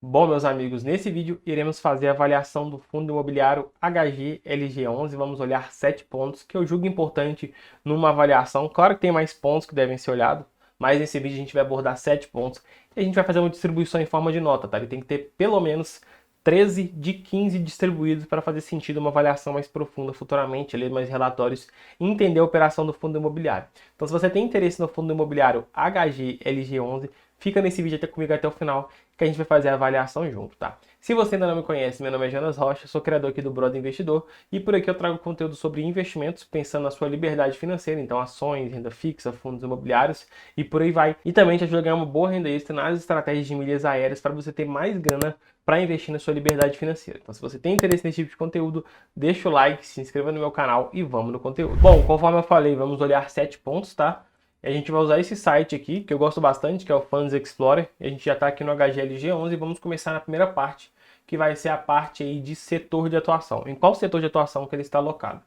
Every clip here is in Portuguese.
Bom, meus amigos, nesse vídeo iremos fazer a avaliação do fundo imobiliário HGLG11. Vamos olhar 7 pontos que eu julgo importante numa avaliação. Claro que tem mais pontos que devem ser olhados, mas nesse vídeo a gente vai abordar 7 pontos e a gente vai fazer uma distribuição em forma de nota, tá? Ele tem que ter pelo menos 13 de 15 distribuídos para fazer sentido uma avaliação mais profunda futuramente, ler mais relatórios e entender a operação do fundo imobiliário. Então, se você tem interesse no fundo imobiliário HGLG11, fica nesse vídeo comigo até o final, que a gente vai fazer a avaliação junto, tá? Se você ainda não me conhece, meu nome é Jonas Rocha, sou criador aqui do Brother Investidor e por aqui eu trago conteúdo sobre investimentos, pensando na sua liberdade financeira, então ações, renda fixa, fundos imobiliários e por aí vai. E também te ajuda a ganhar uma boa renda extra nas estratégias de milhas aéreas para você ter mais grana para investir na sua liberdade financeira. Então, se você tem interesse nesse tipo de conteúdo, deixa o like, se inscreva no meu canal e vamos no conteúdo. Bom, conforme eu falei, vamos olhar 7 pontos, tá? A gente vai usar esse site aqui, que eu gosto bastante, que é o Funds Explorer. E a gente já está aqui no HGLG11 e vamos começar na primeira parte, que vai ser a parte aí de setor de atuação. Em qual setor de atuação que ele está alocado?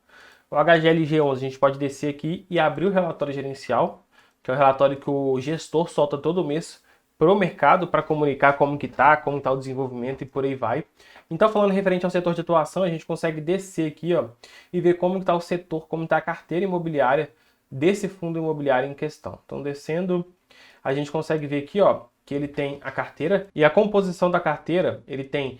O HGLG11 a gente pode descer aqui e abrir o relatório gerencial, que é o relatório que o gestor solta todo mês para o mercado para comunicar como está o desenvolvimento e por aí vai. Então, falando referente ao setor de atuação, a gente consegue descer aqui, ó, e ver como está o setor, como está a carteira imobiliária desse fundo imobiliário em questão. Então, descendo, a gente consegue ver aqui, ó, que ele tem a carteira e a composição da carteira, ele tem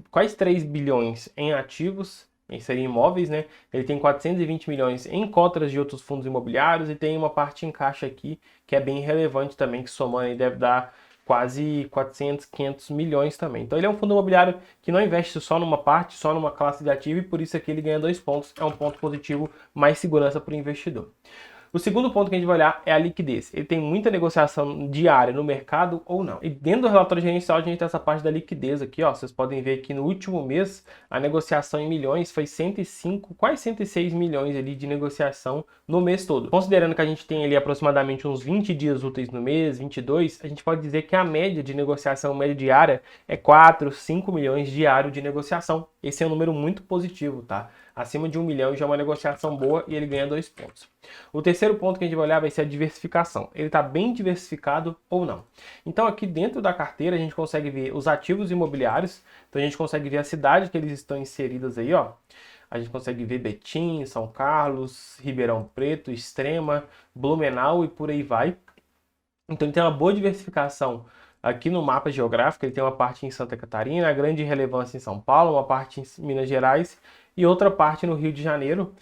quase 3 bilhões em ativos, seriam imóveis, né? Ele tem 420 milhões em cotas de outros fundos imobiliários e tem uma parte em caixa aqui que é bem relevante também, que somando aí deve dar quase 400, 500 milhões também. Então ele é um fundo imobiliário que não investe só numa parte, só numa classe de ativo e por isso aqui ele ganha 2 pontos. É um ponto positivo, mais segurança para o investidor. O segundo ponto que a gente vai olhar é a liquidez. Ele tem muita negociação diária no mercado ou não. E dentro do relatório gerencial a gente tem essa parte da liquidez aqui, ó. Vocês podem ver que no último mês a negociação em milhões foi 105, quase 106 milhões ali de negociação no mês todo. Considerando que a gente tem ali aproximadamente uns 20 dias úteis no mês, 22, a gente pode dizer que a média de negociação média diária é 4, 5 milhões diário de negociação. Esse é um número muito positivo, tá? Acima de 1 milhão já é uma negociação boa e ele ganha 2 pontos. O terceiro ponto que a gente vai olhar vai ser a diversificação. Ele está bem diversificado ou não? Então aqui dentro da carteira a gente consegue ver os ativos imobiliários. Então a gente consegue ver a cidade que eles estão inseridos aí, ó. A gente consegue ver Betim, São Carlos, Ribeirão Preto, Extrema, Blumenau e por aí vai. Então ele tem uma boa diversificação aqui no mapa geográfico. Ele tem uma parte em Santa Catarina, grande relevância em São Paulo, uma parte em Minas Gerais e outra parte no Rio de Janeiro.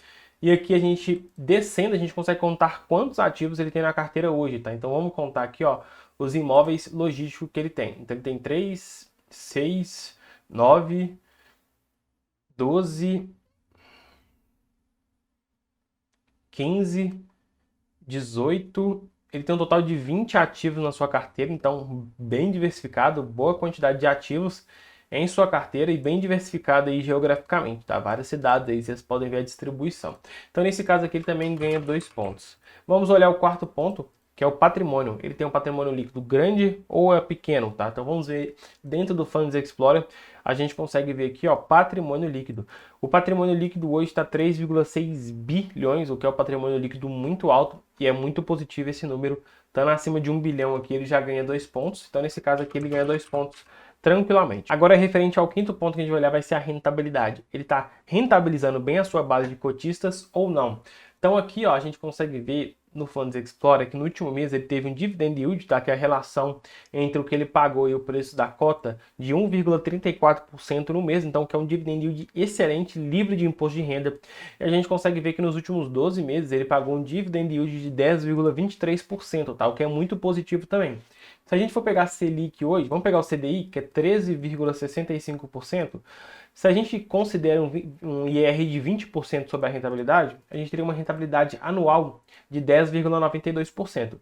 E aqui a gente, descendo, a gente consegue contar quantos ativos ele tem na carteira hoje, tá? Então vamos contar aqui, ó, os imóveis logísticos que ele tem. Então ele tem 3, 6, 9, 12, 15, 18. Ele tem um total de 20 ativos na sua carteira, então bem diversificado, boa quantidade de ativos em sua carteira e bem diversificado aí geograficamente, tá? Várias cidades aí, vocês podem ver a distribuição. Então, nesse caso aqui, ele também ganha 2 pontos. Vamos olhar o quarto ponto, que é o patrimônio. Ele tem um patrimônio líquido grande ou é pequeno, tá? Então, vamos ver dentro do Funds Explorer, a gente consegue ver aqui, ó, patrimônio líquido. O patrimônio líquido hoje está 3,6 bilhões, o que é um patrimônio líquido muito alto e é muito positivo esse número. Estando acima de 1 bilhão aqui, ele já ganha 2 pontos. Então, nesse caso aqui, ele ganha 2 pontos tranquilamente. Agora, referente ao quinto ponto que a gente vai olhar, vai ser a rentabilidade. Ele está rentabilizando bem a sua base de cotistas ou não? Então aqui, ó, a gente consegue ver no Funds Explorer que no último mês ele teve um dividend yield, tá? Que é a relação entre o que ele pagou e o preço da cota de 1,34% no mês, então que é um dividend yield excelente, livre de imposto de renda. E a gente consegue ver que nos últimos 12 meses ele pagou um dividend yield de 10,23%, tá? O que é muito positivo também. Se a gente for pegar a Selic hoje, vamos pegar o CDI, que é 13,65%. Se a gente considera um IR de 20% sobre a rentabilidade, a gente teria uma rentabilidade anual de 10,92%.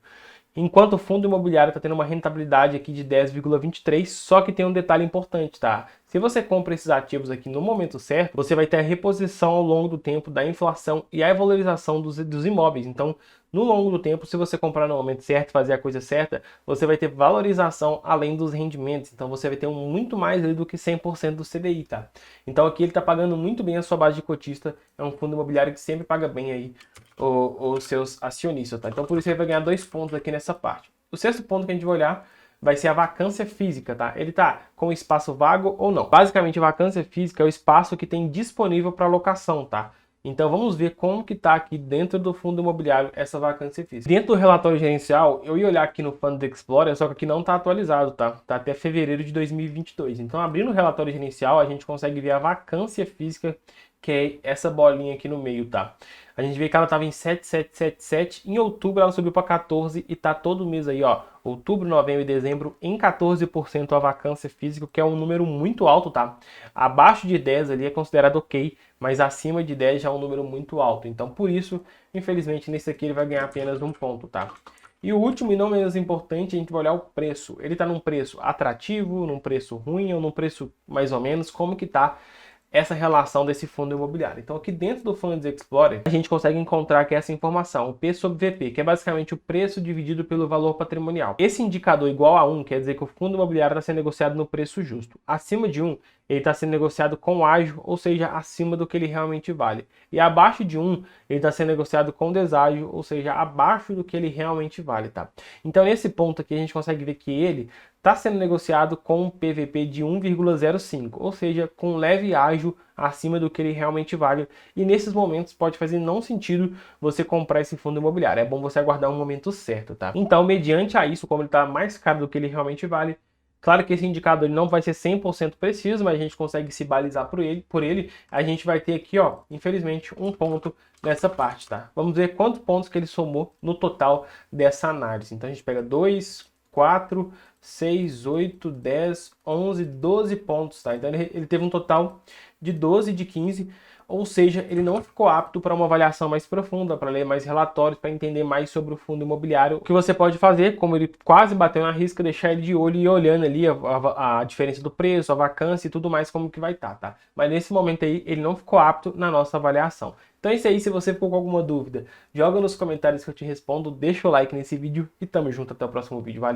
Enquanto o fundo imobiliário está tendo uma rentabilidade aqui de 10,23%, só que tem um detalhe importante, tá? Se você compra esses ativos aqui no momento certo, você vai ter a reposição ao longo do tempo da inflação e a valorização dos imóveis. Então, no longo do tempo, se você comprar no momento certo, fazer a coisa certa, você vai ter valorização além dos rendimentos. Então, você vai ter muito mais do que 100% do CDI, tá? Então, aqui ele está pagando muito bem a sua base de cotista. É um fundo imobiliário que sempre paga bem aí os seus acionistas, tá? Então, por isso ele vai ganhar 2 pontos aqui nessa parte. O sexto ponto que a gente vai olhar vai ser a vacância física, tá? Ele tá com espaço vago ou não. Basicamente, a vacância física é o espaço que tem disponível para locação, tá? Então vamos ver como que está aqui dentro do fundo imobiliário essa vacância física. Dentro do relatório gerencial, eu ia olhar aqui no Fund Explorer, só que aqui não está atualizado, tá? Tá até fevereiro de 2022. Então abrindo o relatório gerencial, a gente consegue ver a vacância física, que é essa bolinha aqui no meio, tá? A gente vê que ela estava em 7,777, em outubro ela subiu para 14 e tá todo mês aí, ó, outubro, novembro e dezembro em 14% a vacância física, que é um número muito alto, tá? Abaixo de 10 ali é considerado ok, mas acima de 10 já é um número muito alto. Então, por isso, infelizmente, nesse aqui ele vai ganhar apenas um ponto, tá? E o último e não menos importante, a gente vai olhar o preço. Ele está num preço atrativo, num preço ruim ou num preço mais ou menos, como que tá essa relação desse fundo imobiliário. Então aqui dentro do Funds Explorer, a gente consegue encontrar aqui essa informação, o P sobre VP, que é basicamente o preço dividido pelo valor patrimonial. Esse indicador igual a 1 quer dizer que o fundo imobiliário está sendo negociado no preço justo. Acima de 1, ele está sendo negociado com ágio, ou seja, acima do que ele realmente vale. E abaixo de 1, ele está sendo negociado com deságio, ou seja, abaixo do que ele realmente vale, tá? Então nesse ponto aqui a gente consegue ver que ele está sendo negociado com um PVP de 1,05, ou seja, com leve ágio acima do que ele realmente vale. E nesses momentos pode fazer não sentido você comprar esse fundo imobiliário. É bom você aguardar um momento certo, tá? Então, mediante a isso, como ele está mais caro do que ele realmente vale, claro que esse indicador ele não vai ser 100% preciso, mas a gente consegue se balizar por ele. A gente vai ter aqui, ó, infelizmente, um ponto nessa parte, tá? Vamos ver quantos pontos que ele somou no total dessa análise. Então, a gente pega 2, 4, 6, 8, 10, 11, 12 pontos, tá? Então ele teve um total de 12 de 15, ou seja, ele não ficou apto para uma avaliação mais profunda, para ler mais relatórios, para entender mais sobre o fundo imobiliário. O que você pode fazer, como ele quase bateu na risca, deixar ele de olho e ir olhando ali a diferença do preço, a vacância e tudo mais, como que vai estar, tá? Mas nesse momento aí, ele não ficou apto na nossa avaliação. Então é isso aí, se você ficou com alguma dúvida, joga nos comentários que eu te respondo, deixa o like nesse vídeo e tamo junto até o próximo vídeo, valeu!